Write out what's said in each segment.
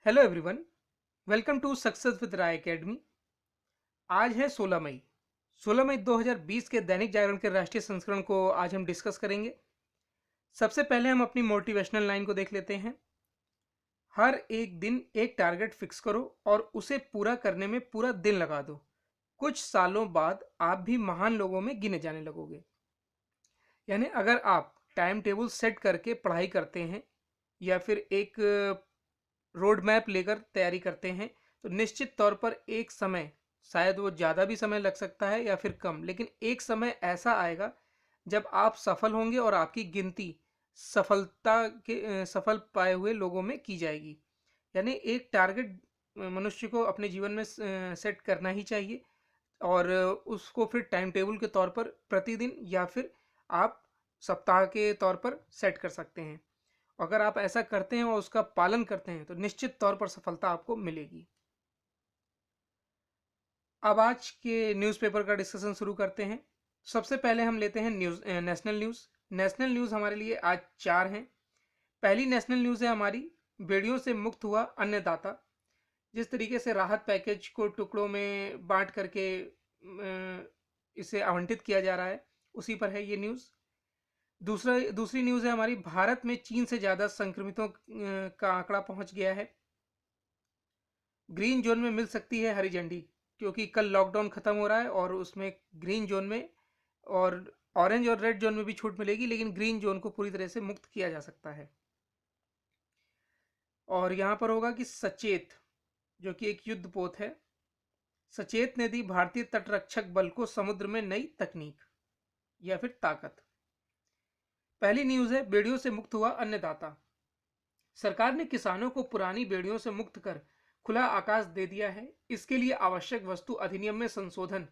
Hello everyone. Welcome to success with Rai academy. आज है 16 मई। 16 मई 2020 के दैनिक जागरण के राष्ट्रीय संस्करण को आज हम डिस्कस करेंगे। सबसे पहले हम अपनी मोटिवेशनल लाइन को देख लेते हैं। हर एक दिन एक टारगेट फिक्स करो और उसे पूरा करने में पूरा दिन लगा दो। कुछ सालों बाद आप भी महान लोगों में गिने जाने लगोगे। यानी अगर आप टाइम टेबल सेट करके पढ़ाई करते हैं या फिर एक रोड मैप लेकर तैयारी करते हैं तो निश्चित तौर पर एक समय, शायद वो ज़्यादा भी समय लग सकता है या फिर कम, लेकिन एक समय ऐसा आएगा जब आप सफल होंगे और आपकी गिनती सफल पाए हुए लोगों में की जाएगी। यानी एक टारगेट मनुष्य को अपने जीवन में सेट करना ही चाहिए और उसको फिर टाइम टेबल के तौर पर प्रतिदिन या फिर आप सप्ताह के तौर पर सेट कर सकते हैं। अगर आप ऐसा करते हैं और उसका पालन करते हैं तो निश्चित तौर पर सफलता आपको मिलेगी। अब आज के न्यूज़पेपर का डिस्कशन शुरू करते हैं। सबसे पहले हम लेते हैं नेशनल न्यूज़। नेशनल न्यूज़ हमारे लिए आज चार हैं। पहली नेशनल न्यूज़ है हमारी, बेड़ियों से मुक्त हुआ अन्नदाता। जिस तरीके से राहत पैकेज को टुकड़ों में बांट करके इसे आवंटित किया जा रहा है, उसी पर है ये न्यूज़। दूसरी न्यूज़ है हमारी, भारत में चीन से ज़्यादा संक्रमितों का आंकड़ा पहुंच गया है। ग्रीन जोन में मिल सकती है हरी झंडी, क्योंकि कल लॉकडाउन खत्म हो रहा है और उसमें ग्रीन जोन में और ऑरेंज और रेड जोन में भी छूट मिलेगी, लेकिन ग्रीन जोन को पूरी तरह से मुक्त किया जा सकता है। और यहाँ पर होगा कि सचेत, जो कि एक युद्ध पोत है, सचेत ने दी भारतीय तटरक्षक बल को समुद्र में नई तकनीक या फिर ताकत। पहली न्यूज है, बेड़ियों से मुक्त हुआ अन्नदाता। सरकार ने किसानों को पुरानी बेड़ियों से मुक्त कर खुला आकाश दे दिया है। इसके लिए आवश्यक वस्तु अधिनियम में संशोधन,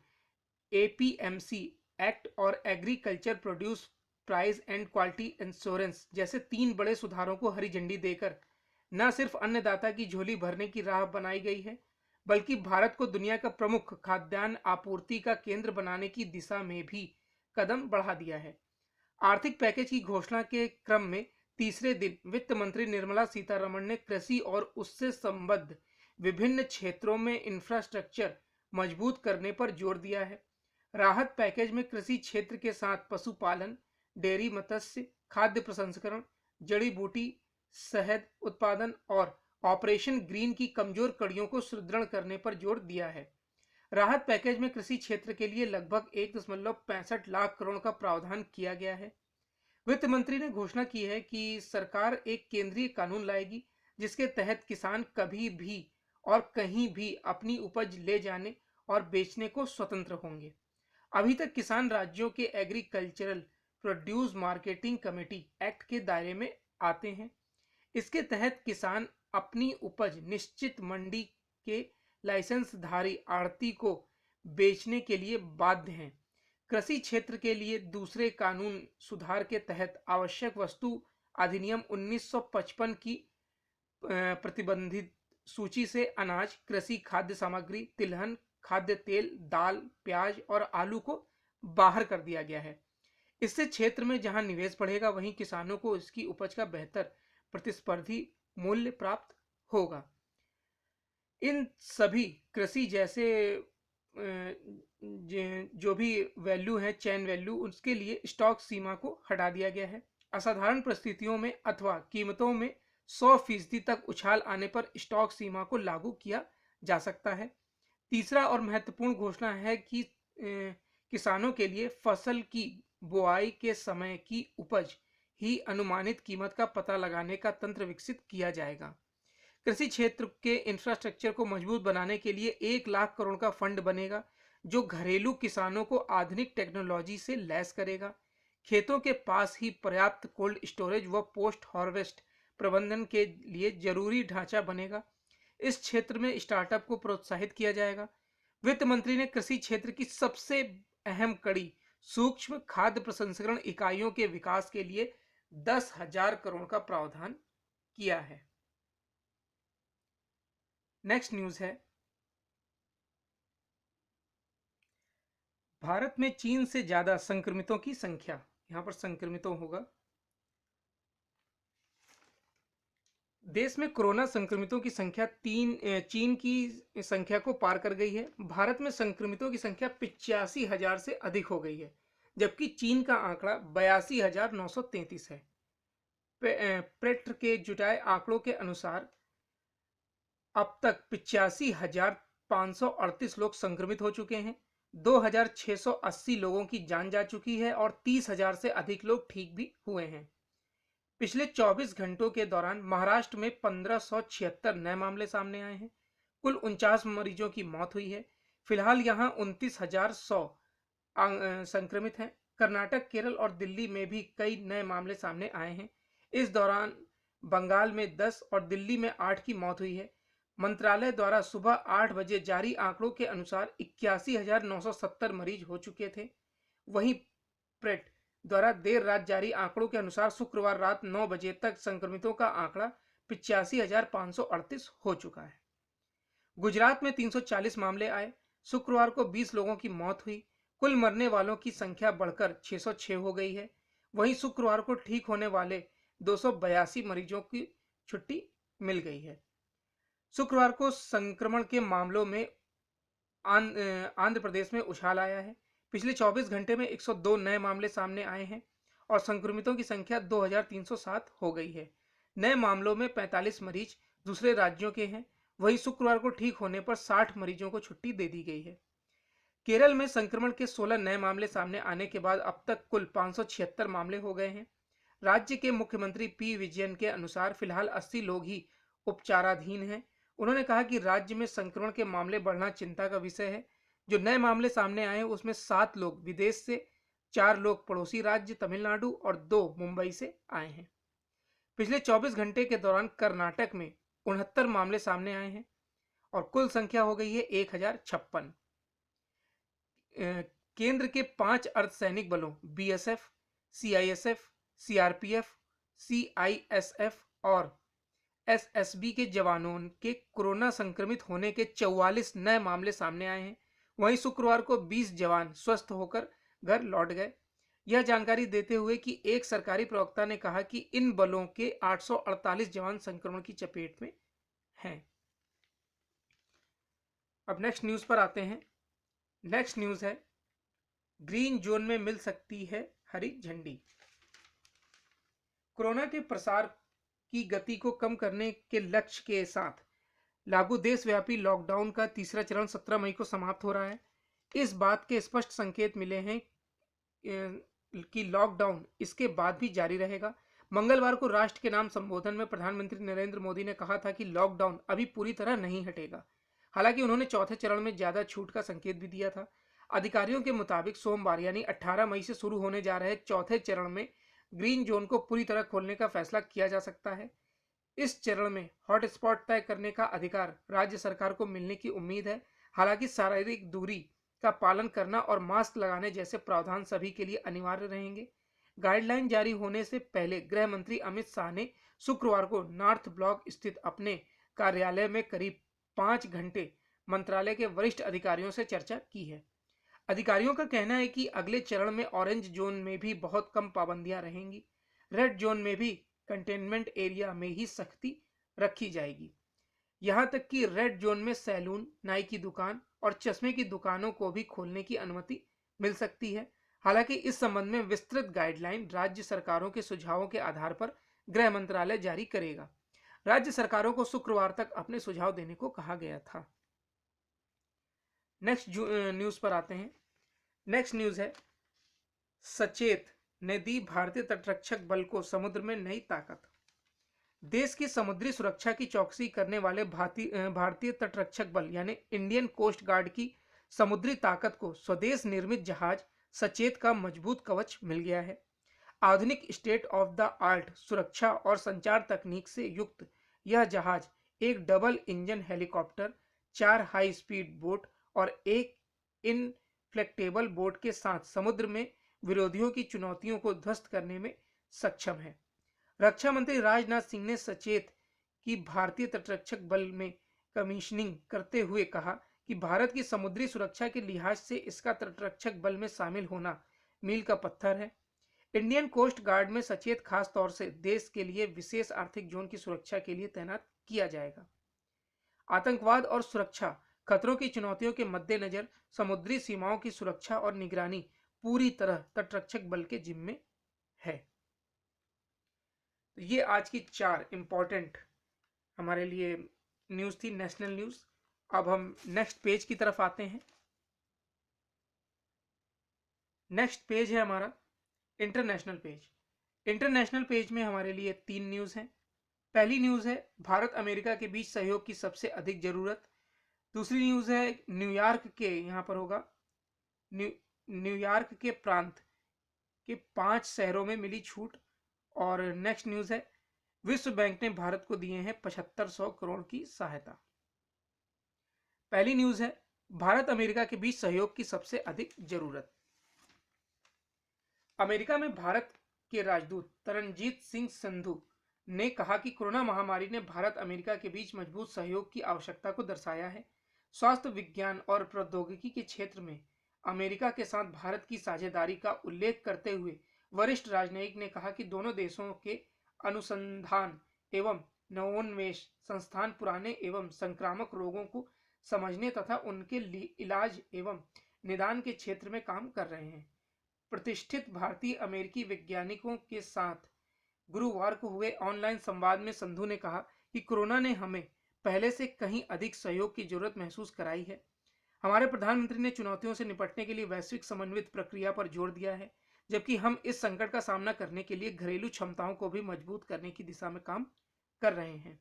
एपीएमसी एक्ट और agriculture produce price and quality insurance जैसे तीन बड़े सुधारों को हरी झंडी देकर न सिर्फ अन्नदाता की झोली भरने की राह बनाई गई है, बल्कि भारत को दुनिया का प्रमुख खाद्यान्न आपूर्ति का केंद्र बनाने की दिशा में भी कदम बढ़ा दिया है। आर्थिक पैकेज की घोषणा के क्रम में तीसरे दिन वित्त मंत्री निर्मला सीतारमण ने कृषि और उससे संबद्ध विभिन्न क्षेत्रों में इंफ्रास्ट्रक्चर मजबूत करने पर जोर दिया है। राहत पैकेज में कृषि क्षेत्र के साथ पशुपालन, डेयरी, मत्स्य, खाद्य प्रसंस्करण, जड़ी बूटी, शहद उत्पादन और ऑपरेशन ग्रीन की कमजोर कड़ियों को सुदृढ़ करने पर जोर दिया है। राहत पैकेज में कृषि क्षेत्र के लिए लगभग 1.65 लाख करोड़ का प्रावधान किया गया है। वित्त मंत्री ने घोषणा की है कि सरकार एक केंद्रीय कानून लाएगी जिसके तहत किसान कभी भी और कहीं भी अपनी उपज ले जाने और बेचने को स्वतंत्र होंगे। अभी तक किसान राज्यों के agricultural produce marketing committee act के दायरे में आते हैं। इसके तहत किसान अपनी उपज निश्चित मंडी के लाइसेंसधारी आढ़ती को बेचने के लिए बाध्य हैं। कृषि क्षेत्र के लिए दूसरे कानून सुधार के तहत आवश्यक वस्तु अधिनियम 1955 की प्रतिबंधित सूची से अनाज, कृषि खाद्य सामग्री, तिलहन, खाद्य तेल, दाल, प्याज और आलू को बाहर कर दिया गया है। इससे क्षेत्र में जहां निवेश बढ़ेगा वहीं किसानों को इसकी उपज का बेहतर प्रतिस्पर्धी मूल्य प्राप्त होगा। इन सभी कृषि जैसे जो भी वैल्यू है, चैन वैल्यू, उसके लिए स्टॉक सीमा को हटा दिया गया है। असाधारण परिस्थितियों में अथवा कीमतों में 100% तक उछाल आने पर स्टॉक सीमा को लागू किया जा सकता है। तीसरा और महत्वपूर्ण घोषणा है कि किसानों के लिए फसल की बुआई के समय की उपज ही अनुमानित कीमत का पता लगाने का तंत्र विकसित किया जाएगा। कृषि क्षेत्र के इंफ्रास्ट्रक्चर को मजबूत बनाने के लिए 1 लाख करोड़ का फंड बनेगा जो घरेलू किसानों को आधुनिक टेक्नोलॉजी से लैस करेगा। खेतों के पास ही पर्याप्त कोल्ड स्टोरेज व पोस्ट हार्वेस्ट प्रबंधन के लिए जरूरी ढांचा बनेगा। इस क्षेत्र में स्टार्टअप को प्रोत्साहित किया जाएगा। वित्त मंत्री ने कृषि क्षेत्र की सबसे अहम कड़ी सूक्ष्म खाद्य प्रसंस्करण इकाइयों के विकास के लिए 10,000 करोड़ का प्रावधान किया है। नेक्स्ट न्यूज है, भारत में चीन से ज्यादा संक्रमितों की संख्या। यहां पर संक्रमितों होगा। देश में कोरोना संक्रमितों की संख्या चीन की संख्या को पार कर गई है। भारत में संक्रमितों की संख्या 85,000 से अधिक हो गई है, जबकि चीन का आंकड़ा 82,933 है। पेट्र के जुटाए आंकड़ों के अनुसार अब तक 85,538 लोग संक्रमित हो चुके हैं। 2,680 लोगों की जान जा चुकी है और 30,000 से अधिक लोग ठीक भी हुए हैं। पिछले 24 घंटों के दौरान महाराष्ट्र में 1576 नए मामले सामने आए हैं। कुल 49 मरीजों की मौत हुई है। फिलहाल यहां 29,100 संक्रमित हैं। कर्नाटक, केरल और दिल्ली में भी कई नए मामले सामने आए हैं। इस दौरान बंगाल में 10 और दिल्ली में 8 की मौत हुई है। मंत्रालय द्वारा सुबह 8 बजे जारी आंकड़ों के अनुसार 81,970 मरीज हो चुके थे। वहीं प्रेट द्वारा देर रात जारी आंकड़ों के अनुसार शुक्रवार रात 9 बजे तक संक्रमितों का आंकड़ा 85,538 हो चुका है। गुजरात में 340 मामले आए। शुक्रवार को 20 लोगों की मौत हुई। कुल मरने वालों की संख्या बढ़कर 606 हो गई है। वहीं शुक्रवार को ठीक होने वाले 282 मरीजों की छुट्टी मिल गई है। शुक्रवार को संक्रमण के मामलों में आंध्र प्रदेश में उछाल आया है। पिछले 24 घंटे में 102 नए मामले सामने आए हैं और संक्रमितों की संख्या 2,307 हो गई है। नए मामलों में 45 मरीज दूसरे राज्यों के हैं। वहीं शुक्रवार को ठीक होने पर 60 मरीजों को छुट्टी दे दी गई है। केरल में संक्रमण के 16 नए मामले सामने आने के बाद अब तक कुल 576 मामले हो गए हैं। राज्य के मुख्यमंत्री पी विजयन के अनुसार फिलहाल 80 लोग ही उपचाराधीन हैं। उन्होंने कहा कि राज्य में संक्रमण के मामले बढ़ना चिंता का विषय है। जो नए मामले सामने आए हैं उसमें 7 लोग विदेश से, 4 लोग पड़ोसी राज्य तमिलनाडु और 2 मुंबई से आए हैं। पिछले 24 घंटे के दौरान कर्नाटक में 69 मामले सामने आए हैं और कुल संख्या हो गई है 1,056। केंद्र के 5 अर्धसैनिक बलों बीएसएफ, सीआईएसएफ, सीआरपीएफ, सीआईएसएफ और एसएसबी के जवानों के कोरोना संक्रमित होने के 44 नए मामले सामने आए हैं। वहीं शुक्रवार को 20 जवान स्वस्थ होकर घर लौट गए। यह जानकारी देते हुए कि एक सरकारी प्रवक्ता ने कहा कि इन बलों के 848 जवान संक्रमण की चपेट में हैं। अब नेक्स्ट न्यूज पर आते हैं। नेक्स्ट न्यूज है ग्रीन जोन में मिल सकती है हरी झंडी। कोरोना के प्रसार की गति को कम करने के लक्ष्य के साथ लागू देशव्यापी लॉकडाउन का तीसरा चरण 17 मई को समाप्त हो रहा है। इस बात के स्पष्ट संकेत मिले हैं कि लॉकडाउन इसके बाद भी जारी रहेगा। मंगलवार को राष्ट्र के नाम संबोधन में प्रधानमंत्री नरेंद्र मोदी ने कहा था कि लॉकडाउन अभी पूरी तरह नहीं हटेगा। हालांकि उन्होंने चौथे चरण में ज्यादा छूट का संकेत भी दिया था। अधिकारियों के मुताबिक सोमवार यानी 18 मई से शुरू होने जा रहे चौथे चरण में ग्रीन जोन को पूरी तरह खोलने का फैसला किया जा सकता है। इस चरण में हॉटस्पॉट तय करने का अधिकार राज्य सरकार को मिलने की उम्मीद है। हालांकि शारीरिक दूरी का पालन करना और मास्क लगाने जैसे प्रावधान सभी के लिए अनिवार्य रहेंगे। गाइडलाइन जारी होने से पहले गृह मंत्री अमित शाह ने शुक्रवार को नॉर्थ ब्लॉक स्थित अपने कार्यालय में करीब 5 घंटे मंत्रालय के वरिष्ठ अधिकारियों से चर्चा की है। अधिकारियों का कहना है कि अगले चरण में ऑरेंज जोन में भी बहुत कम पाबंदियां रहेंगी। रेड जोन में भी कंटेनमेंट एरिया में ही सख्ती रखी जाएगी। यहां तक कि रेड जोन में सैलून, नाई की दुकान और चश्मे की दुकानों को भी खोलने की अनुमति मिल सकती है। हालांकि इस संबंध में विस्तृत गाइडलाइन राज्य सरकारों के सुझावों के आधार पर गृह मंत्रालय जारी करेगा। राज्य सरकारों को शुक्रवार तक अपने सुझाव देने को कहा गया था। नेक्स्ट न्यूज पर आते हैं। नेक्स्ट न्यूज है सचेत ने दी भारतीय तटरक्षक बल को समुद्र में नई ताकत। देश की समुद्री सुरक्षा की चौकसी करने वाले भारतीय तटरक्षक बल यानी इंडियन कोस्ट गार्ड की समुद्री ताकत को स्वदेश निर्मित जहाज सचेत का मजबूत कवच मिल गया है। आधुनिक स्टेट ऑफ द आर्ट सुरक्षा और संचार तकनीक से युक्त यह जहाज एक double engine helicopter, 4 high speed boat और एक इनफ्लेक्टेबल बोट के साथ समुद्र में विरोधियों की चुनौतियों को ध्वस्त करने में सक्षम है। रक्षा मंत्री राजनाथ सिंह ने सचेत की भारतीय तटरक्षक बल में कमीशनिंग करते हुए कहा कि भारत की समुद्री सुरक्षा के लिहाज से इसका तटरक्षक बल में शामिल होना मील का पत्थर है। इंडियन कोस्ट गार्ड में सचेत खास तौर से देश के लिए विशेष आर्थिक जोन की सुरक्षा के लिए तैनात किया जाएगा। आतंकवाद और सुरक्षा खतरों की चुनौतियों के मद्देनजर समुद्री सीमाओं की सुरक्षा और निगरानी पूरी तरह तटरक्षक बल के जिम्मे है। तो ये आज की 4 इंपॉर्टेंट हमारे लिए न्यूज़ थी, नेशनल न्यूज़। अब हम नेक्स्ट पेज की तरफ आते हैं। नेक्स्ट पेज है हमारा इंटरनेशनल पेज। इंटरनेशनल पेज में हमारे लिए 3 न्यूज़ हैं। पहली न्यूज़ है भारत अमेरिका के बीच सहयोग की सबसे अधिक जरूरत। दूसरी न्यूज़ है न्यूयॉर्क के, यहाँ पर होगा न्यूयॉर्क के प्रांत के 5 शहरों में मिली छूट। और नेक्स्ट न्यूज़ है विश्व बैंक ने भारत को दिए हैं 7500 करोड़ की सहायता। पहली न्यूज़ है भारत अमेरिका के बीच सहयोग की सबसे अधिक जरूरत। अमेरिका में भारत के राजदूत तरनजीत सिंह संधू ने कहा कि कोरोना महामारी ने भारत अमेरिका के बीच मजबूत सहयोग की आवश्यकता को दर्शाया है। स्वास्थ्य विज्ञान और प्रौद्योगिकी के क्षेत्र में अमेरिका के साथ भारत की साझेदारी का उल्लेख करते हुए वरिष्ठ राजनयिक ने कहा कि दोनों देशों के अनुसंधान एवं नवोन्मेष संस्थान पुराने एवं संक्रामक रोगों को समझने तथा उनके इलाज एवं निदान के क्षेत्र में काम कर रहे हैं। प्रतिष्ठित भारतीय अमेरिकी वैज्ञानिकों के साथ गुरुवार को हुए ऑनलाइन संवाद में संधू ने कहा कि कोरोना ने हमें पहले से कहीं अधिक सहयोग की जरूरत महसूस कराई है। हमारे प्रधानमंत्री ने चुनौतियों से निपटने के लिए वैश्विक समन्वित प्रक्रिया पर जोर दिया है, जबकि हम इस संकट का सामना करने के लिए घरेलू क्षमताओं को भी मजबूत करने की दिशा में काम कर रहे हैं।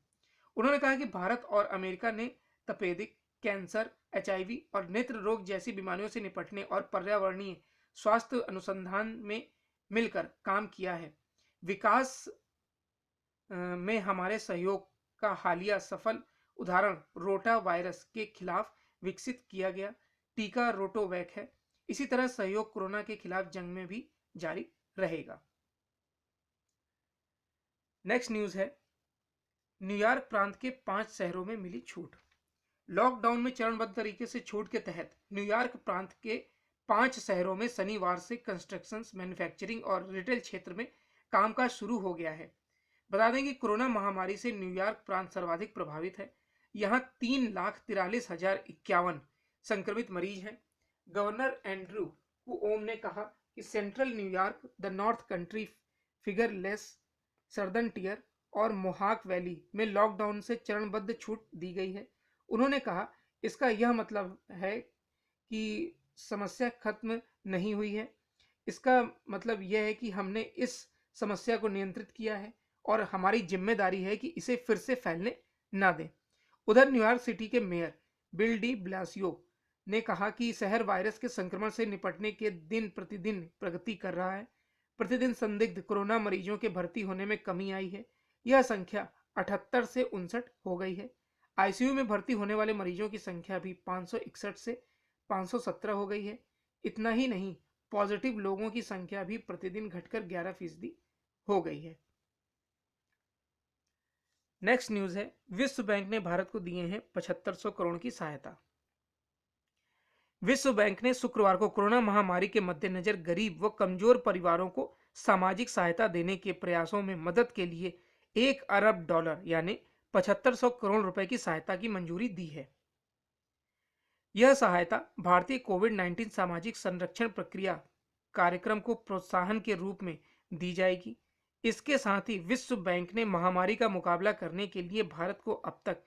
उन्होंने कहा कि भारत और अमेरिका ने तपेदिक, कैंसर, HIV और नेत्र रोग जैसी बीमारियों से निपटने और पर्यावरणीय स्वास्थ्य अनुसंधान में मिलकर काम किया है। विकास में हमारे सहयोग का हालिया सफल उदाहरण रोटा वायरस के खिलाफ विकसित किया गया टीका रोटोवैक है। इसी तरह सहयोग कोरोना के खिलाफ जंग में भी जारी रहेगा। नेक्स्ट न्यूज़ है न्यूयॉर्क प्रांत के 5 शहरों में मिली छूट। लॉकडाउन में चरणबद्ध तरीके से छूट के तहत न्यूयॉर्क प्रांत के 5 शहरों में शनिवार से कंस्ट्रक्शन, मैन्युफैक्चरिंग और रिटेल क्षेत्र में कामकाज शुरू हो गया है। बता दें कि कोरोना महामारी से न्यूयॉर्क प्रांत सर्वाधिक प्रभावित है। यहाँ 3,43,051 संक्रमित मरीज हैं। गवर्नर एंड्रू कुओम ने कहा कि Central New York, the North Country, Finger Lakes, Southern Tier और मोहाक वैली में लॉकडाउन से चरणबद्ध छूट दी गई है। उन्होंने कहा इसका यह मतलब है कि समस्या खत्म नहीं हुई है। इसका मतलब यह है कि हमने इस समस्या को नियंत्रित किया है और हमारी जिम्मेदारी है कि इसे फिर से फैलने ना दें। उधर न्यूयॉर्क सिटी के मेयर बिल डी ब्लासियो ने कहा कि शहर वायरस के संक्रमण से निपटने के दिन प्रतिदिन प्रगति कर रहा है। प्रतिदिन संदिग्ध कोरोना मरीजों के भर्ती होने में कमी आई है। यह संख्या 78 से 59 हो गई है। आईसीयू में भर्ती होने वाले मरीजों की संख्या भी 561 से 517 हो गई है। इतना ही नहीं, पॉजिटिव लोगों की संख्या भी प्रतिदिन घटकर 11% हो गई है। नेक्स्ट न्यूज़ है विश्व बैंक ने भारत को दिए हैं 7500 करोड़ की सहायता। विश्व बैंक ने शुक्रवार को कोरोना महामारी के मद्देनजर गरीब व कमजोर परिवारों को सामाजिक सहायता देने के प्रयासों में मदद के लिए $1 अरब यानी 7500 करोड़ रुपए की सहायता की मंजूरी दी है। यह सहायता भारतीय कोविड-19 सामाजिक संरक्षण प्रक्रिया कार्यक्रम को प्रोत्साहन के रूप में दी जाएगी। इसके साथ ही विश्व बैंक ने महामारी का मुकाबला करने के लिए भारत को अब तक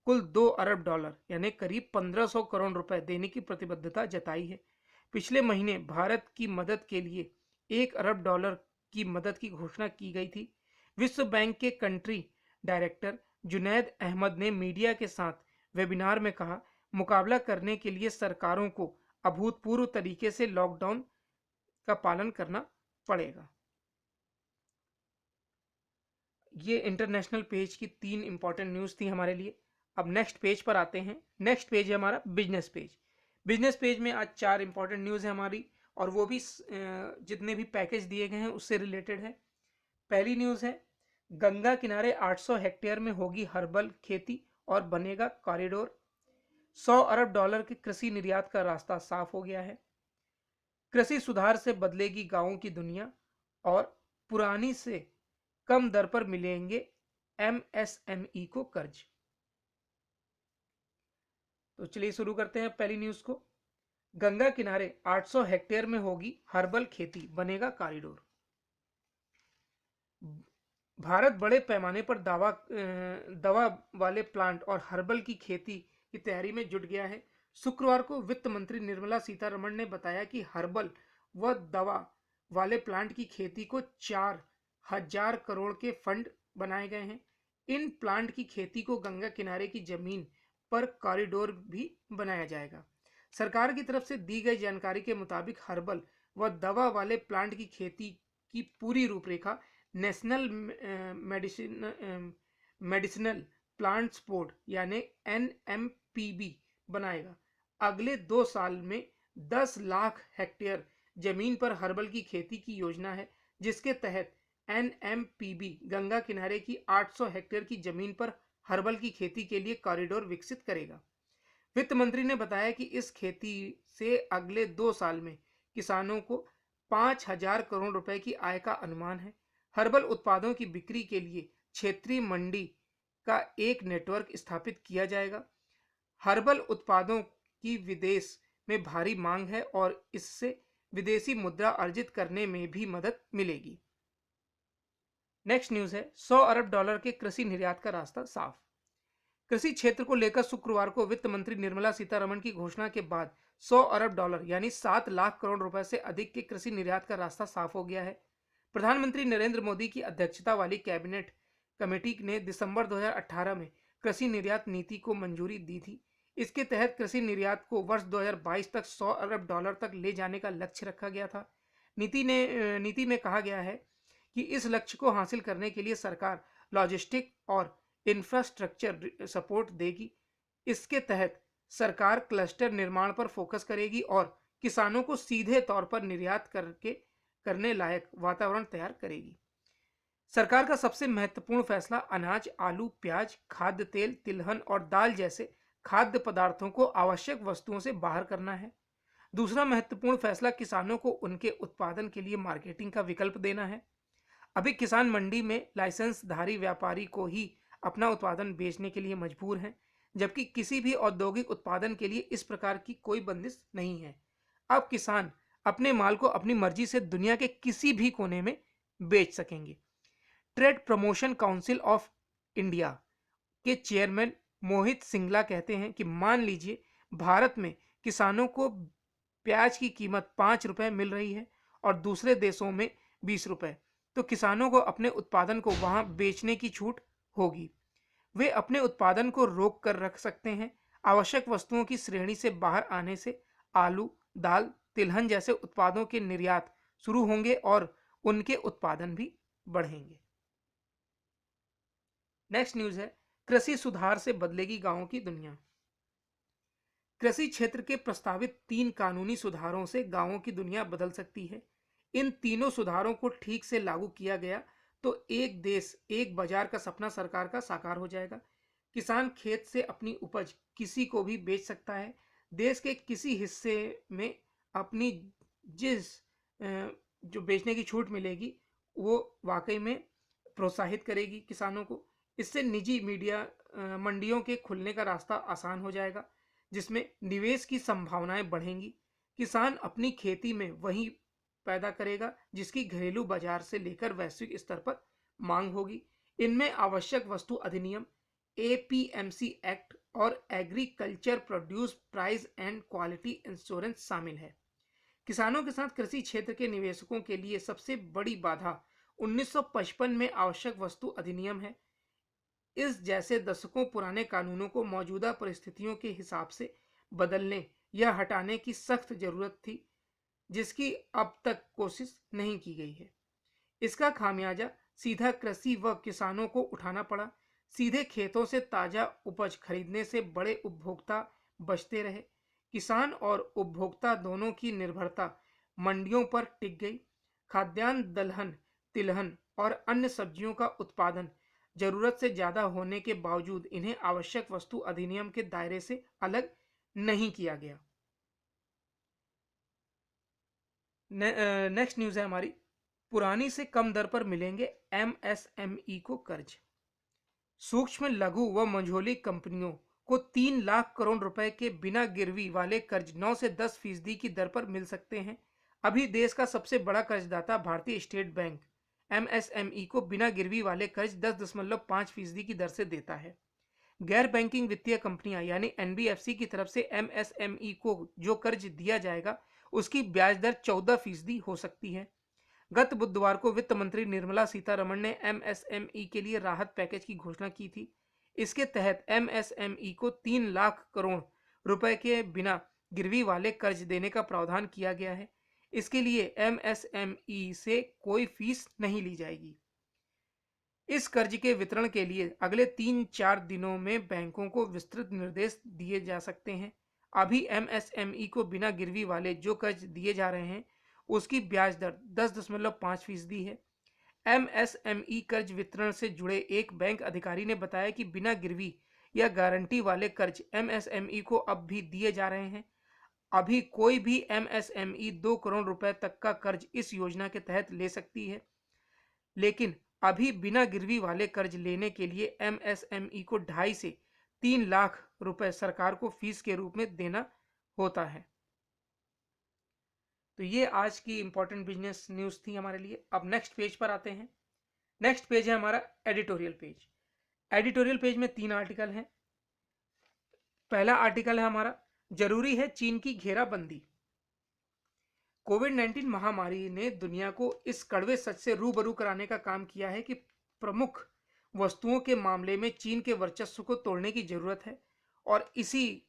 कुल $2 अरब यानी करीब 1500 करोड़ रुपए देने की प्रतिबद्धता जताई है। पिछले महीने भारत की मदद के लिए $1 अरब की मदद की घोषणा की गई थी। विश्व बैंक के कंट्री डायरेक्टर जुनैद अहमद ने मीडिया के साथ वेबिनार में कहा, मुकाबला करने के लिए सरकारों को अभूतपूर्व तरीके से लॉकडाउन का पालन करना पड़ेगा। ये इंटरनेशनल पेज की 3 इंपॉर्टेंट न्यूज़ थी हमारे लिए। अब नेक्स्ट पेज पर आते हैं। नेक्स्ट पेज है हमारा बिजनेस पेज। बिजनेस पेज में आज 4 इंपॉर्टेंट न्यूज़ है हमारी, और वो भी जितने भी पैकेज दिए गए हैं उससे रिलेटेड है। पहली न्यूज़ है गंगा किनारे 800 हेक्टेयर में होगी हर्बल खेती और बनेगा कॉरिडोर। $100 अरब के कृषि निर्यात का रास्ता साफ हो गया है। कृषि सुधार से बदलेगी गांवों की दुनिया। और पुरानी से कम दर पर मिलेंगे एमएसएमई को कर्ज। तो चलिए शुरू करते हैं पहली न्यूज को। गंगा किनारे 800 हेक्टेयर में होगी हर्बल खेती, बनेगा कॉरिडोर। भारत बड़े पैमाने पर दवा वाले प्लांट और हर्बल की खेती की तैयारी में जुट गया है। शुक्रवार को वित्त मंत्री निर्मला सीतारमण ने बताया कि हर्बल व दवा वाले प्लांट की खेती को 4,000 करोड़ के फंड बनाए गए हैं। इन प्लांट की खेती को गंगा किनारे की जमीन पर कॉरिडोर भी बनाया जाएगा। सरकार की तरफ से दी गई जानकारी के मुताबिक हर्बल व दवा वाले प्लांट की खेती की पूरी रूपरेखा नेशनल मेडिसिनल प्लांट्स बोर्ड यानी NMPB बनाएगा। अगले 2 साल में 10 लाख हेक्टेयर जमीन पर हर्बल की खेती की योजना है, जिसके तहत NMPB गंगा किनारे की 800 हेक्टेयर की जमीन पर हर्बल की खेती के लिए कॉरिडोर विकसित करेगा। वित्त मंत्री ने बताया कि इस खेती से अगले 2 साल में किसानों को 5,000 करोड़ रुपए की आय का अनुमान है। हर्बल उत्पादों की बिक्री के लिए क्षेत्रीय मंडी का एक नेटवर्क स्थापित किया जाएगा। हर्बल उत्पादों की विदेश में भारी मांग है और इससे विदेशी मुद्रा अर्जित करने में भी मदद मिलेगी। नेक्स्ट न्यूज है, $100 अरब के कृषि निर्यात का रास्ता साफ। कृषि क्षेत्र को लेकर शुक्रवार को वित्त मंत्री निर्मला सीतारमण की घोषणा के बाद $100 अरब यानी 7 लाख करोड़ रुपए से अधिक के कृषि निर्यात का रास्ता साफ हो गया है। प्रधानमंत्री नरेंद्र मोदी की अध्यक्षता वाली कैबिनेट कमेटी ने दिसंबर 2018 में कृषि निर्यात नीति को मंजूरी दी थी। इसके तहत कृषि निर्यात को वर्ष 2022 तक $100 अरब तक ले जाने का लक्ष्य रखा गया था। नीति में कहा गया है कि इस लक्ष्य को हासिल करने के लिए सरकार लॉजिस्टिक और इंफ्रास्ट्रक्चर सपोर्ट देगी। इसके तहत सरकार क्लस्टर निर्माण पर फोकस करेगी और किसानों को सीधे तौर पर निर्यात करने लायक वातावरण तैयार करेगी। सरकार का सबसे महत्वपूर्ण फैसला अनाज, आलू, प्याज, खाद्य तेल, तिलहन और दाल जैसे खाद्य पदार्थों को आवश्यक वस्तुओं से बाहर करना है। दूसरा महत्वपूर्ण फैसला किसानों को उनके उत्पादन के लिए मार्केटिंग का विकल्प देना है। अभी किसान मंडी में लाइसेंसधारी व्यापारी को ही अपना उत्पादन बेचने के लिए मजबूर हैं, जबकि किसी भी औद्योगिक उत्पादन के लिए इस प्रकार की कोई बंदिश नहीं है। अब किसान अपने माल को अपनी मर्जी से दुनिया के किसी भी कोने में बेच सकेंगे। Trade promotion council of India के चेयरमैन मोहित सिंगला कहते हैं कि मान लीजिए भारत में किसानों को प्याज की कीमत 5 रुपए मिल रही है और दूसरे देशों में 20 रुपए, तो किसानों को अपने उत्पादन को वहां बेचने की छूट होगी। वे अपने उत्पादन को रोक कर रख सकते हैं। आवश्यक वस्तुओं की श्रेणी से बाहर आने से आलू, दाल, तिलहन जैसे उत्पादों के निर्यात शुरू होंगे और उनके उत्पादन भी बढ़ेंगे। नेक्स्ट न्यूज है, कृषि सुधार से बदलेगी गांवों की दुनिया। कृषि क्षेत्र के प्रस्तावित 3 कानूनी सुधारों से गांवों की दुनिया बदल सकती है। इन तीनों सुधारों को ठीक से लागू किया गया तो एक देश एक बाजार का सपना सरकार का साकार हो जाएगा। किसान खेत से अपनी उपज किसी को भी बेच सकता है। देश के किसी हिस्से में अपनी जिस जो बेचने की छूट मिलेगी वो वाकई में प्रोत्साहित करेगी किसानों को। इससे निजी मीडिया मंडियों के खुलने का रास्ता आसान हो जाएगा, जिसमें निवेश की संभावनाएं बढ़ेंगी। किसान अपनी खेती में वही पैदा करेगा जिसकी घरेलू बाजार से लेकर वैश्विक स्तर पर मांग होगी। इनमें आवश्यक वस्तु अधिनियम, APMC एक्ट और agriculture produce price and quality insurance शामिल है। किसानों के साथ कृषि क्षेत्र के निवेशकों के लिए सबसे बड़ी बाधा 1955 में आवश्यक वस्तु अधिनियम है। इस जैसे दशकों पुराने कानूनों को मौजूदा परिस्थितियों के हिसाब से बदलने या हटाने की सख्त जरूरत थी, जिसकी अब तक कोशिश नहीं की गई है। इसका खामियाजा सीधा कृषि व किसानों को उठाना पड़ा। सीधे खेतों से ताजा उपज खरीदने से बड़े उपभोक्ता बचते रहे। किसान और उपभोक्ता दोनों की निर्भरता मंडियों पर टिक गई। खाद्यान्न, दलहन, तिलहन और अन्य सब्जियों का उत्पादन जरूरत से ज्यादा होने के बावजूद इन्हें आवश्यक वस्तु अधिनियम के दायरे से अलग नहीं किया गया। नेक्स्ट न्यूज है हमारी, पुरानी से कम दर पर मिलेंगे एमएसएमई को कर्ज। सूक्ष्म, लघु व मझोली कंपनियों को 3 लाख करोड़ रुपए के बिना गिरवी वाले कर्ज 9 से 10% की दर पर मिल सकते हैं। अभी देश का सबसे बड़ा कर्जदाता भारतीय स्टेट बैंक एमएसएमई को बिना गिरवी वाले कर्ज 10.5% की दर से देता है। गैर बैंकिंग वित्तीय कंपनियां यानी एनबीएफसी की तरफ से एमएसएमई को जो कर्ज दिया जाएगा उसकी ब्याज दर 14% हो सकती है। गत बुधवार को वित्त मंत्री निर्मला सीतारमण ने एमएसएमई के लिए राहत पैकेज की घोषणा की थी। इसके तहत एमएसएमई को 3 लाख करोड़ रुपए के बिना गिरवी वाले कर्ज देने का प्रावधान किया गया है। इसके लिए एमएसएमई से कोई फीस नहीं ली जाएगी। इस कर्ज के वितरण के लिए अगले 3-4 दिनों में बैंकों को विस्तृत निर्देश दिए जा सकते हैं। अभी एमएसएमई को बिना गिरवी वाले जो कर्ज दिए जा रहे हैं उसकी ब्याज दर 10.5% है। एमएसएमई कर्ज वितरण से जुड़े एक बैंक अधिकारी ने बताया कि बिना गिरवी या गारंटी वाले कर्ज एमएसएमई को अब भी दिए जा रहे हैं। अभी कोई भी एमएसएमई 2 करोड़ रुपए तक का कर्ज इस योजना के तहत ले सकती है, लेकिन अभी बिना गिरवी वाले कर्ज लेने के लिए एमएसएमई को 2.5 से 3 लाख रुपए सरकार को फीस के रूप में देना होता है। तो ये आज की इंपॉर्टेंट बिजनेस न्यूज़ थी हमारे लिए। अब नेक्स्ट पेज पर आते हैं। नेक्स्ट पेज है हमारा एडिटोरियल पेज। एडिटोरियल पेज में 3 आर्टिकल हैं। पहला आर्टिकल है हमारा, जरूरी है चीन की घेराबंदी। कोविड-19 महामारी ने दुनिया को इस कड़वे सच से रूबरू कराने का काम किया है कि प्रमुख वस्तुओं के मामले में चीन के वर्चस्व को तोड़ने की जरूरत है, और इसी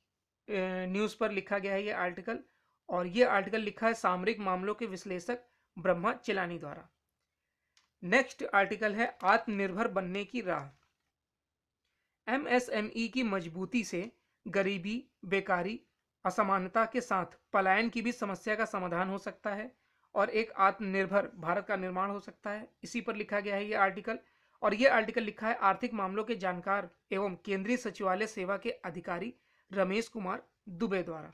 न्यूज़ पर लिखा गया है ये आर्टिकल। और ये आर्टिकल लिखा है सामरिक मामलों के विश्लेषक ब्रह्मा चिलानी द्वारा। नेक्स्ट आर्टिकल है आत्मनिर्भर बनने की राह। एमएसएमई की मजबूती से गरीबी, बेकारी, असमानता के साथ पलायन की भी समस्या का समाधान हो सकता है और एक आत्मनिर्भर भारत का निर्माण हो सकता है। इसी पर लिखा गया है ये आर्टिकल। और ये आर्टिकल लिखा है आर्थिक मामलों के जानकार एवं केंद्रीय सचिवालय सेवा के अधिकारी रमेश कुमार दुबे द्वारा।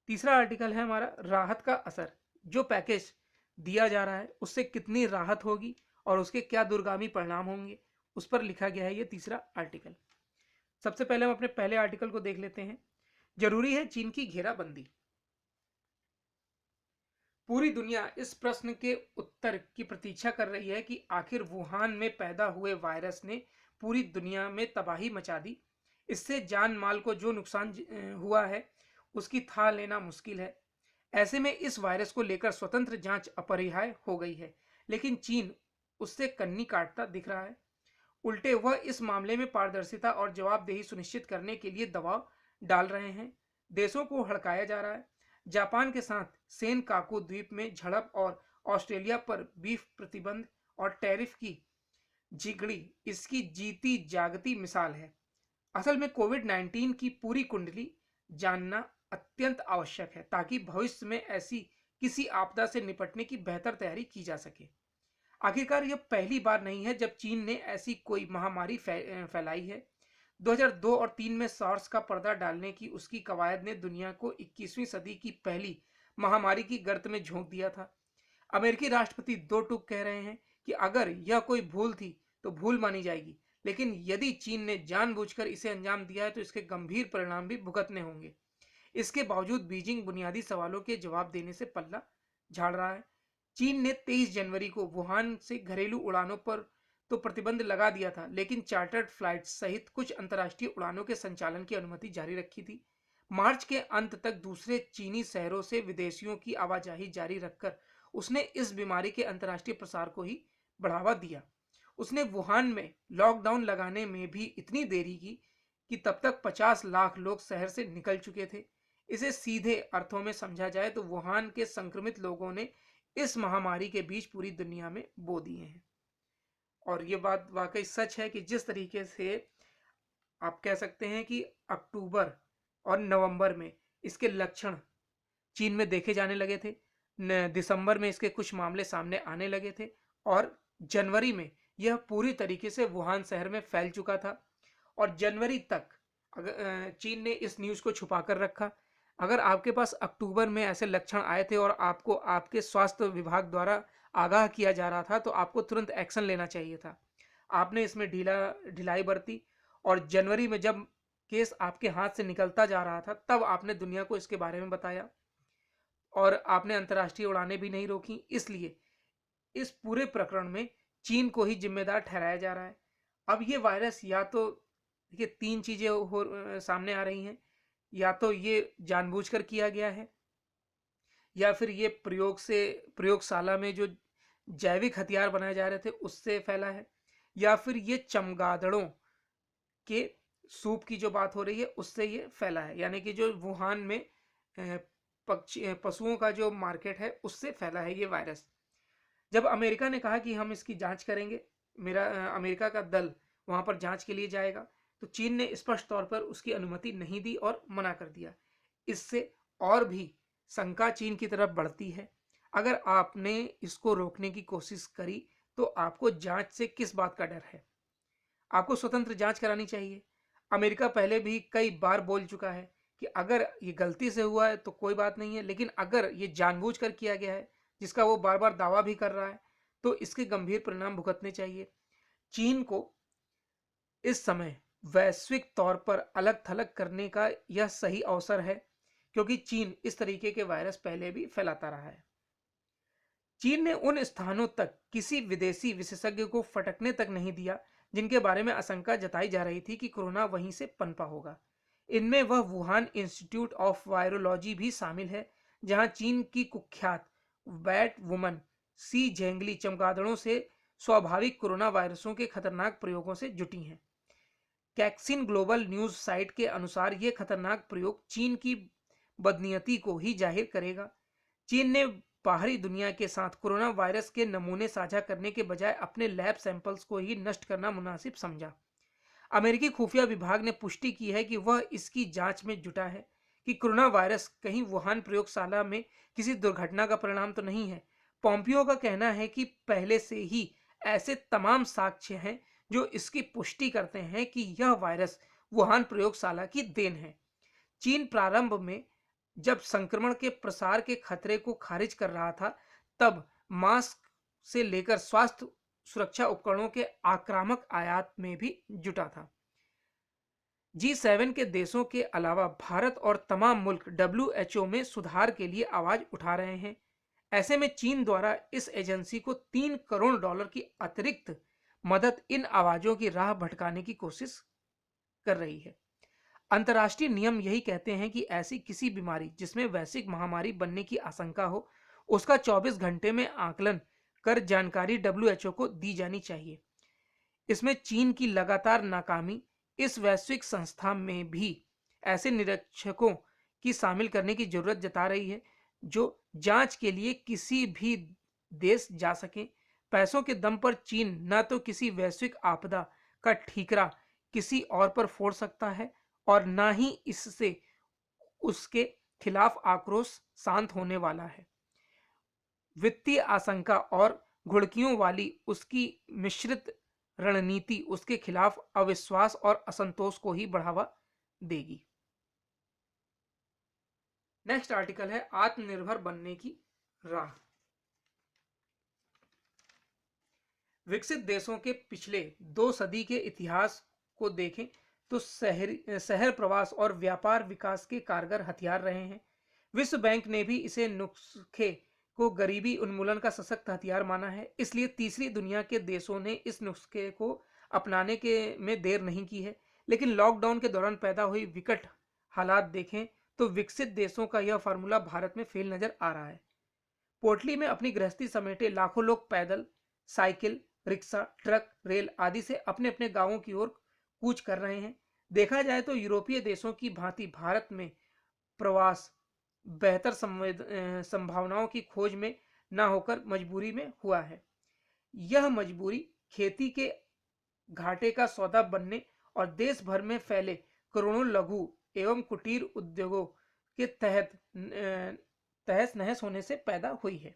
तीसरा आर्टिकल है हमारा, राहत का असर। जो पैकेज दिया जा रहा है उससे कितनी राहत होगी और उसके क्या दूरगामी परिणाम होंगे, उस पर लिखा गया है ये तीसरा आर्टिकल। सबसे पहले हम अपने पहले आर्टिकल को देख लेते हैं। जरूरी है चीन की घेराबंदी। पूरी दुनिया इस प्रश्न के उत्तर की प्रतीक्षा कर रही है कि आखिर वुहान में पैदा हुए वायरस ने पूरी दुनिया में तबाही मचा दी। इससे जान माल को जो नुकसान हुआ है उसकी था लेना मुश्किल है। ऐसे में इस वायरस को लेकर स्वतंत्र जांच अपरिहार्य हो गई है, लेकिन चीन उससे कन्नी काटता दिख रहा है। उल्टे वह इस मामले में पारदर्शिता और जवाबदेही सुनिश्चित करने के लिए दबाव डाल रहे हैं। देशों को हड़काया जा रहा है। जापान के साथ सेनकाकू द्वीप में झड़प और ऑस्ट्रेलिया पर बीफ प्रतिबंध और टैरिफ की जिगड़ी इसकी जीती जागती मिसाल है। असल में कोविड-19 की पूरी कुंडली जानना अत्यंत आवश्यक है ताकि भविष्य में ऐसी किसी आपदा से निपटने की बेहतर तैयारी की जा सके। आखिरकार यह पहली बार नहीं है जब चीन ने ऐसी कोई महामारी फैलाई है। 2002 और 3 में सार्स का पर्दा डालने की उसकी कवायद ने दुनिया को 21वीं सदी की पहली महामारी की गर्त में झोंक दिया था। अमेरिकी राष्ट्रपति दो टूक कह रहे हैं कि अगर यह कोई भूल थी तो भूल मानी जाएगी, लेकिन यदि चीन ने जानबूझकर इसे अंजाम दिया है तो इसके गंभीर परिणाम भी भुगतने होंगे। इसके बावजूद बीजिंग बुनियादी सवालों के जवाब देने से पल्ला झाड़ रहा है। चीन ने 23 जनवरी को वुहान से घरेलू उड़ानों पर तो प्रतिबंध लगा दिया था, लेकिन चार्टर्ड फ्लाइट्स सहित कुछ अंतर्राष्ट्रीय उड़ानों के संचालन की अनुमति जारी रखी थी। मार्च के अंत तक दूसरे चीनी शहरों से विदेशियों की आवाजाही जारी रखकर उसने इस बीमारी के अंतर्राष्ट्रीय प्रसार को ही बढ़ावा दिया। उसने वुहान में लॉकडाउन लगाने में भी इतनी देरी की कि तब तक 50 लाख लोग शहर से निकल चुके थे। इसे सीधे अर्थों में समझा जाए तो वुहान के संक्रमित लोगों ने इस महामारी के बीच पूरी दुनिया में बो दिए हैं। और ये बात वाकई सच है कि जिस तरीके से आप कह सकते हैं कि अक्टूबर और नवंबर में इसके लक्षण चीन में देखे जाने लगे थे, दिसंबर में इसके कुछ मामले सामने आने लगे थे और जनवरी में यह पूरी तरीके से वुहान शहर में फैल चुका था। और जनवरी तक चीन ने इस न्यूज़ को छुपा कर रखा। अगर आपके पास अक्टूबर में ऐसे लक्षण आए थे और आपको आपके स्वास्थ्य विभाग द्वारा आगाह किया जा रहा था तो आपको तुरंत एक्शन लेना चाहिए था। आपने इसमें ढिलाई बरती और जनवरी में जब केस आपके हाथ से निकलता जा रहा था तब आपने दुनिया को इसके बारे में बताया और आपने अंतर्राष्ट्रीय उड़ानें भी नहीं रोकी। इसलिए इस पूरे प्रकरण में चीन को ही जिम्मेदार ठहराया जा रहा है। अब ये वायरस या तो देखिए तीन चीजें सामने आ रही हैं, या तो ये जानबूझकर किया गया है, या फिर ये प्रयोगशाला में जो जैविक हथियार बनाए जा रहे थे उससे फैला है, या फिर ये चमगादड़ों के सूप की जो बात हो रही है उससे ये फैला है, यानी कि जो वुहान में पक्षी पशुओं का जो मार्केट है उससे फैला है ये वायरस। जब अमेरिका ने कहा कि हम इसकी जांच करेंगे, अमेरिका का दल वहां पर जांच के लिए जाएगा, तो चीन ने स्पष्ट तौर पर उसकी अनुमति नहीं दी और मना कर दिया। इससे और भी शंका चीन की तरफ बढ़ती है। अगर आपने इसको रोकने की कोशिश करी तो आपको जांच से किस बात का डर है? आपको स्वतंत्र जांच करानी चाहिए। अमेरिका पहले भी कई बार बोल चुका है कि अगर ये गलती से हुआ है तो कोई बात नहीं है, लेकिन अगर ये जानबूझकर किया गया है, जिसका वो बार बार दावा भी कर रहा है, तो इसके गंभीर परिणाम भुगतने चाहिए। चीन को इस समय वैश्विक तौर पर अलग थलग करने का यह सही अवसर है, क्योंकि चीन इस तरीके के वायरस पहले भी फैलाता रहा है। चीन ने उन स्थानों तक किसी विदेशी विशेषज्ञ को फटकने तक नहीं दिया जिनके बारे में आशंका जताई जा रही थी कि कोरोना वहीं से पनपा होगा। इनमें वह वुहान इंस्टीट्यूट ऑफ वायरोलॉजी भी शामिल है, जहां चीन की कुख्यात बैट वुमन सी झेंगली चमगादड़ों से स्वाभाविक कोरोना वायरसों के खतरनाक प्रयोगों से जुटी हैं। कैक्सिन ग्लोबल न्यूज साइट के अनुसार यह खतरनाक प्रयोग चीन की बदनीयती को ही जाहिर करेगा। चीन ने बाहरी दुनिया के साथ कोरोना वायरस के नमूने साझा करने के बजाय अपने लैब सैंपल्स को ही नष्ट करना मुनासिब समझा। अमेरिकी खुफिया विभाग ने पुष्टि की है कि वह इसकी जांच में जुटा है कि कोरोना वायरस कहीं वुहान प्रयोगशाला में किसी दुर्घटना का परिणाम तो नहीं है। पोम्पियो का कहना है कि पहले से ही ऐसे तमाम साक्ष्य हैं जो इसकी पुष्टि करते हैं कि यह वायरस वुहान प्रयोगशाला की देन है। चीन प्रारंभ में जब संक्रमण के प्रसार के खतरे को खारिज कर रहा था, तब मास्क से लेकर स्वास्थ्य सुरक्षा उपकरणों के आक्रामक आयात में भी जुटा था। G7 के देशों के अलावा भारत और तमाम मुल्क WHO में सुधार के लिए आवाज उठा रहे हैं। ऐसे में चीन द्वारा इस एजेंसी को $3 करोड़ की अतिरिक्त मदद इन आवाजों की राह भटकाने की कोशिश कर रही है। अंतर्राष्ट्रीय नियम यही कहते हैं कि ऐसी किसी बीमारी जिसमें वैश्विक महामारी बनने की आशंका हो, उसका 24 घंटे में आकलन कर जानकारी WHO को दी जानी चाहिए। इसमें चीन की लगातार नाकामी इस वैश्विक संस्था में भी ऐसे निरीक्षकों की शामिल करने की जरूरत जता रही है जो जांच के लिए किसी भी देश जा सके। पैसों के दम पर चीन न तो किसी वैश्विक आपदा का ठीकरा किसी और पर फोड़ सकता है और न ही इससे उसके खिलाफ आक्रोश शांत होने वाला है। वित्तीय आशंका और घुड़कियों वाली उसकी मिश्रित रणनीति उसके खिलाफ अविश्वास और असंतोष को ही बढ़ावा देगी। नेक्स्ट आर्टिकल है आत्मनिर्भर बनने की राह। विकसित देशों के पिछले 2 सदी के इतिहास को देखें तो शहर प्रवास और व्यापार विकास के कारगर हथियार रहे हैं। विश्व बैंक ने भी इसे नुस्खे को गरीबी उन्मूलन का सशक्त हथियार माना है। इसलिए तीसरी दुनिया के देशों ने इस नुस्खे को अपनाने के में देर नहीं की है। लेकिन लॉकडाउन के दौरान पैदा हुई विकट हालात देखें तो विकसित देशों का यह फार्मूला भारत में फेल नजर आ रहा है। पोटली में अपनी गृहस्थी समेटे लाखों लोग पैदल, साइकिल, रिक्शा, ट्रक, रेल आदि से अपने अपने गांवों की ओर कूच कर रहे हैं। देखा जाए तो यूरोपीय देशों की भांति भारत में प्रवास बेहतर संभावनाओं की खोज में ना होकर मजबूरी में हुआ है। यह मजबूरी खेती के घाटे का सौदा बनने और देश भर में फैले करोड़ों लघु एवं कुटीर उद्योगों के तहस नहस होने से पैदा हुई है।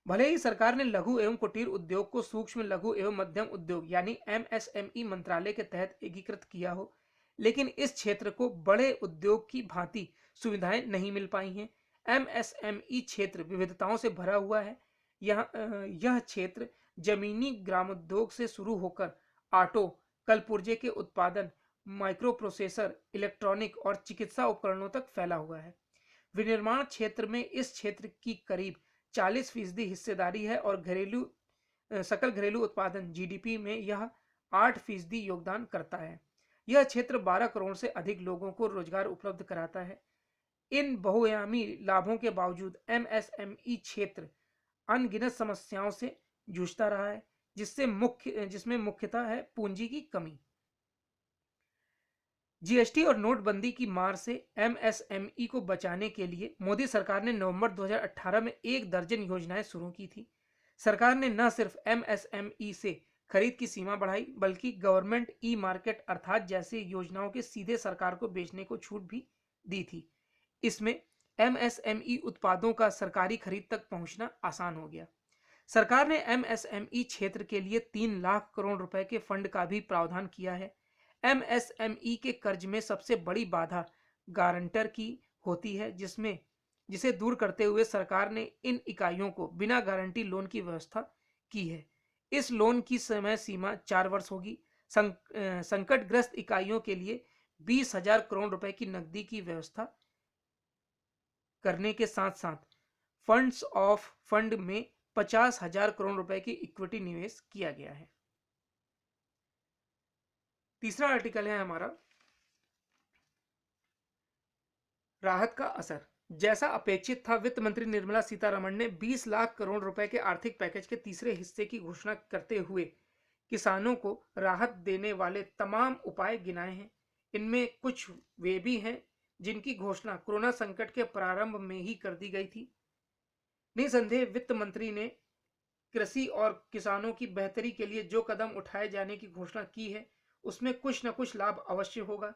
भले ही सरकार ने लघु एवं कुटीर उद्योग को सूक्ष्म लघु एवं मध्यम उद्योग यानी MSME मंत्रालय के तहत एकीकृत किया हो, लेकिन इस क्षेत्र को बड़े उद्योग की भांति सुविधाएं नहीं मिल पाई हैं। MSME क्षेत्र विविधताओं से भरा हुआ है। यह क्षेत्र जमीनी ग्रामोद्योग से शुरू होकर ऑटो, कलपुर्जे के उत्पादन, माइक्रो प्रोसेसर, इलेक्ट्रॉनिक और चिकित्सा उपकरणों तक फैला हुआ है। विनिर्माण क्षेत्र में इस क्षेत्र की करीब 40% हिस्सेदारी है और सकल घरेलू उत्पादन जीडीपी में यह 8% योगदान करता है। यह क्षेत्र 12 करोड़ से अधिक लोगों को रोजगार उपलब्ध कराता है। इन बहुआयामी लाभों के बावजूद एमएसएमई क्षेत्र अनगिनत समस्याओं से जूझता रहा है, जिसमें मुख्यतः है पूंजी की कमी। जीएसटी और नोटबंदी की मार से एमएसएमई को बचाने के लिए मोदी सरकार ने नवंबर 2018 में 1 दर्जन योजनाएं शुरू की थी। सरकार ने न सिर्फ एमएसएमई से खरीद की सीमा बढ़ाई, बल्कि गवर्नमेंट ई मार्केट अर्थात जैसे योजनाओं के सीधे सरकार को बेचने को छूट भी दी थी। इसमें एमएसएमई उत्पादों का सरकारी खरीद तक पहुंचना आसान हो गया। सरकार ने एमएसएमई क्षेत्र के लिए 3 लाख करोड़ रुपए के फंड का भी प्रावधान किया है। एमएसएमई के कर्ज में सबसे बड़ी बाधा गारंटर की होती है, जिसे दूर करते हुए सरकार ने इन इकाइयों को बिना गारंटी लोन की व्यवस्था की है। इस लोन की समय सीमा 4 वर्ष होगी। संकटग्रस्त इकाइयों के लिए 20,000 करोड़ रुपए की नकदी की व्यवस्था करने के साथ साथ फंड में 50,000 करोड़ रुपए की इक्विटी निवेश किया गया है। तीसरा आर्टिकल है हमारा राहत का असर। जैसा अपेक्षित था, वित्त मंत्री निर्मला सीतारमण ने 20 लाख करोड़ रुपए के आर्थिक पैकेज के तीसरे हिस्से की घोषणा करते हुए किसानों को राहत देने वाले तमाम उपाय गिनाए हैं। इनमें कुछ वे भी हैं जिनकी घोषणा कोरोना संकट के प्रारंभ में ही कर दी गई थी। निसंदेह वित्त मंत्री ने कृषि और किसानों की बेहतरी के लिए जो कदम उठाए जाने की घोषणा की है, उसमें कुछ न कुछ लाभ अवश्य होगा,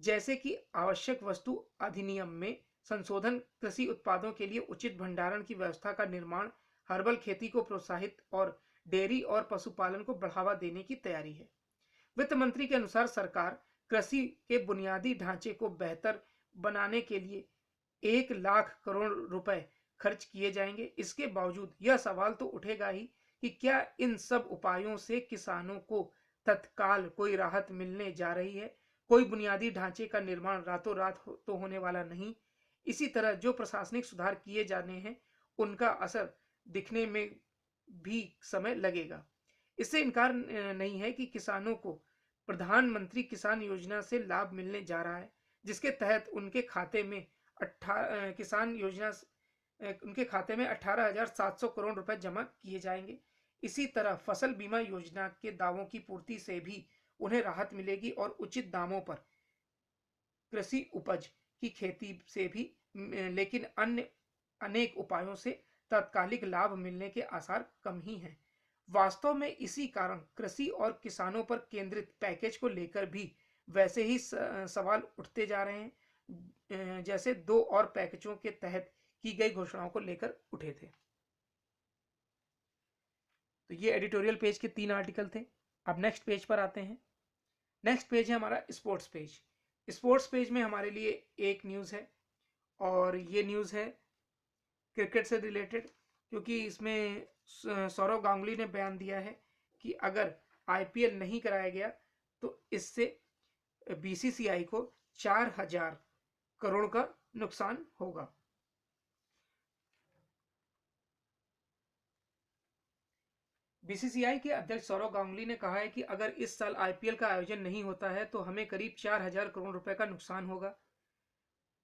जैसे कि आवश्यक वस्तु अधिनियम में संशोधन, कृषि उत्पादों के लिए उचित भंडारण की व्यवस्था का निर्माण, हर्बल खेती को प्रोत्साहित और डेयरी और पशुपालन को बढ़ावा देने की तैयारी है। वित्त मंत्री के अनुसार सरकार कृषि के बुनियादी ढांचे को बेहतर बनाने के लिए 1 लाख करोड़ रुपए खर्च किए जाएंगे। इसके बावजूद यह सवाल तो उठेगा ही कि क्या इन सब उपायों से किसानों को तत्काल कोई राहत मिलने जा रही है। कोई बुनियादी ढांचे का निर्माण रातों रात तो होने वाला नहीं। इसी तरह जो प्रशासनिक सुधार किए जाने हैं, उनका असर दिखने में भी समय लगेगा। इससे इनकार नहीं है कि किसानों को प्रधानमंत्री किसान योजना से लाभ मिलने जा रहा है, जिसके तहत उनके खाते में 18,700 करोड़ रुपए जमा किए जाएंगे। इसी तरह फसल बीमा योजना के दावों की पूर्ति से भी उन्हें राहत मिलेगी और उचित दामों पर कृषि उपज की खेती से भी, लेकिन अन्य अनेक उपायों से तात्कालिक लाभ मिलने के आसार कम ही हैं। वास्तव में इसी कारण कृषि और किसानों पर केंद्रित पैकेज को लेकर भी वैसे ही सवाल उठते जा रहे हैं, जैसे 2 और पैकेजों के तहत की गई घोषणाओं को लेकर उठे थे। तो ये एडिटोरियल पेज के 3 आर्टिकल थे। अब नेक्स्ट पेज पर आते हैं। नेक्स्ट पेज है हमारा स्पोर्ट्स पेज। स्पोर्ट्स पेज में हमारे लिए एक न्यूज़ है और ये न्यूज़ है क्रिकेट से रिलेटेड, क्योंकि इसमें सौरव गांगुली ने बयान दिया है कि अगर आईपीएल नहीं कराया गया तो इससे बीसीसीआई को 4,000 करोड़ का नुकसान होगा। बीसीसीआई के अध्यक्ष सौरव गांगुली ने कहा है कि अगर इस साल आईपीएल का आयोजन नहीं होता है तो हमें करीब 4,000 करोड़ रुपए का नुकसान होगा।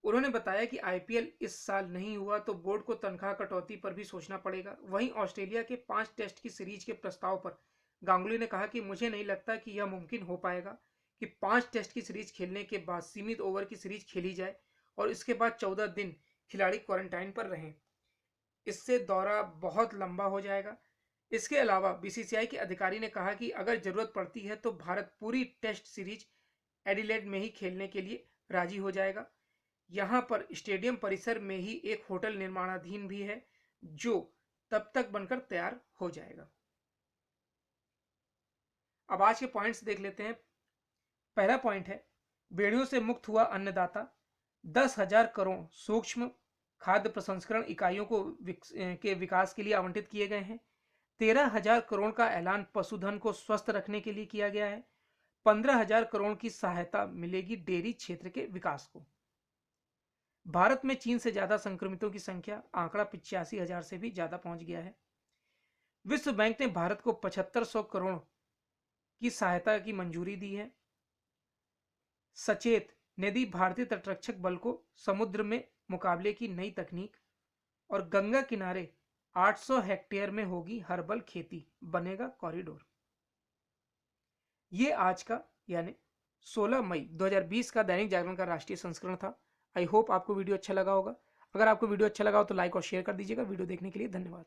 उन्होंने बताया कि आईपीएल इस साल नहीं हुआ तो बोर्ड को तनख्वाह कटौती पर भी सोचना पड़ेगा। वहीं ऑस्ट्रेलिया के 5 टेस्ट की सीरीज के प्रस्ताव पर गांगुली ने कहा कि मुझे नहीं लगता कि यह मुमकिन हो पाएगा कि 5 टेस्ट की सीरीज खेलने के बाद सीमित ओवर की सीरीज खेली जाए और इसके बाद 14 दिन खिलाड़ी क्वारंटाइन पर रहें। इससे दौरा बहुत लंबा हो जाएगा। इसके अलावा बीसीसीआई के अधिकारी ने कहा कि अगर जरूरत पड़ती है तो भारत पूरी टेस्ट सीरीज एडिलेड में ही खेलने के लिए राजी हो जाएगा। यहाँ पर स्टेडियम परिसर में ही एक होटल निर्माणाधीन भी है जो तब तक बनकर तैयार हो जाएगा। अब आज के पॉइंट्स देख लेते हैं। पहला पॉइंट है, बेड़ियों से मुक्त हुआ अन्नदाता, 10,000 करोड़ सूक्ष्म खाद्य प्रसंस्करण इकाइयों के विकास के लिए आवंटित किए गए हैं। 13,000 करोड़ का ऐलान पशुधन को स्वस्थ रखने के लिए किया गया है। 15,000 करोड़ की सहायता मिलेगी डेयरी क्षेत्र के विकास को। भारत में चीन से ज्यादा संक्रमितों की संख्या आंकड़ा 85,000 से भी ज्यादा पहुंच गया है। विश्व बैंक ने भारत को 7500 करोड़ की सहायता की मंजूरी दी है। सचेत ने दी भारतीय तटरक्षक बल को समुद्र में मुकाबले की नई तकनीक। और गंगा किनारे 800 हेक्टेयर में होगी हर्बल खेती, बनेगा कॉरिडोर। ये आज का यानी 16 मई 2020 का दैनिक जागरण का राष्ट्रीय संस्करण था। आई होप आपको वीडियो अच्छा लगा होगा। अगर आपको वीडियो अच्छा लगा हो तो लाइक और शेयर कर दीजिएगा। वीडियो देखने के लिए धन्यवाद।